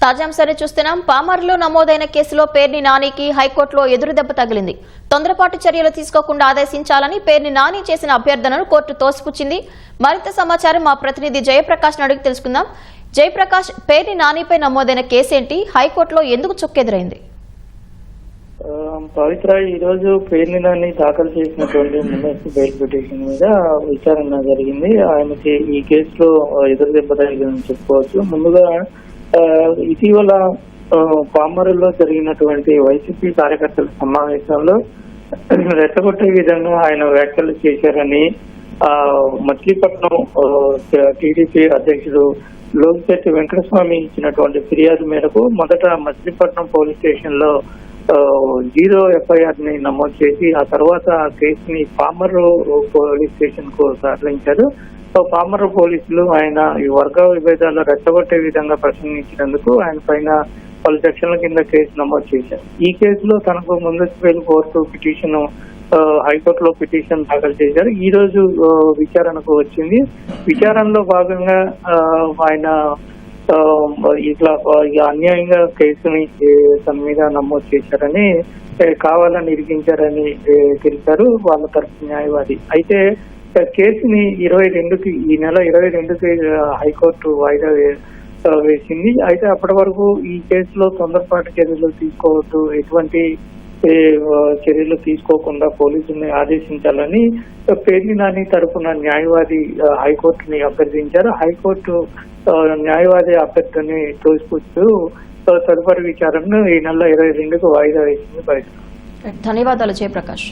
తాజాంశాన్ని చూస్తున్నాం. పామర్లో నమోదైన కేసులో పేర్ని నానికి హైకోర్టులో ఎదురుదెబ్బ తగిలింది. తొందరపాటు చర్యలు తీసుకోకుండా ఆదేశించాలని పేర్ని నాని చేసిన అభ్యర్థనను కోర్టు తోసిపుచ్చింది. మరింత సమాచారం మా ప్రతినిధి జయప్రకాష్ అడిగి తెలుసుకుందాం. జయప్రకాష్, పేర్ని నానిపై నమోదైన కేసేంటి? హైకోర్టులో ఎందుకు చుక్కెదురైంది? పవిత్ర ఈ రోజు పేర్ని నాని దాఖలు చేసినటువంటి ముందస్తు బెయిల్ పిటిషన్ మీద విచారణ జరిగింది. ఆయనకి ఈ కేసులో ఎదురు దెబ్బ తగిలిందని చెప్పుకోవచ్చు. ముందుగా ఇటీవల పామరులో జరిగినటువంటి వైసీపీ కార్యకర్తల సమావేశంలో రెచ్చగొట్టే విధంగా ఆయన వ్యాఖ్యలు చేశారని మచిలీపట్నం టీడీపీ అధ్యక్షుడు లోకిశెట్టి వెంకటస్వామి ఇచ్చినటువంటి ఫిర్యాదు మేరకు మొదట మచిలీపట్నం పోలీస్ స్టేషన్ లో 0 FIR ని నమోదు చేసి ఆ తర్వాత ఆ కేసుని పామర్రు పోలీస్ స్టేషన్ కు తరలించారు. పామర్రు పోలీసులు ఆయన ఈ వర్గ విభేదాలు రెచ్చగొట్టే విధంగా ప్రశ్నించినందుకు ఆయన పైన పలు సెక్షన్ల కింద కేసు నమోదు చేశారు. ఈ కేసులో తనకు ముందస్తు బెయిల్ కోర్టు పిటిషన్ హైకోర్టులో పిటిషన్ దాఖలు చేశారు. ఈ రోజు విచారణకు వచ్చింది. విచారణలో భాగంగా ఆయన ఇట్లా అన్యాయంగా కేసుని తన మీద నమోదు చేశారని, కావాలని ఇరికించారని తెలిపారు వాళ్ళ తరఫు న్యాయవాది. అయితే కేసుని ఈ నెల 22కి హైకోర్టు వాయిదా వేసింది. అయితే అప్పటి వరకు ఈ కేసులో తొందరపాటు చర్యలు తీసుకోవద్దు, ఎటువంటి చర్యలు తీసుకోకుండా పోలీసుల్ని ఆదేశించాలని పేర్ని నాని తరఫున న్యాయవాది హైకోర్టుని అభ్యర్థించారు. హైకోర్టు న్యాయవాది అభ్యర్థిని తోసిపుస్తూ తదుపరి విచారణను ఈ నెల 22కు వాయిదా వేసింది. ధన్యవాదాలు జయప్రకాష్.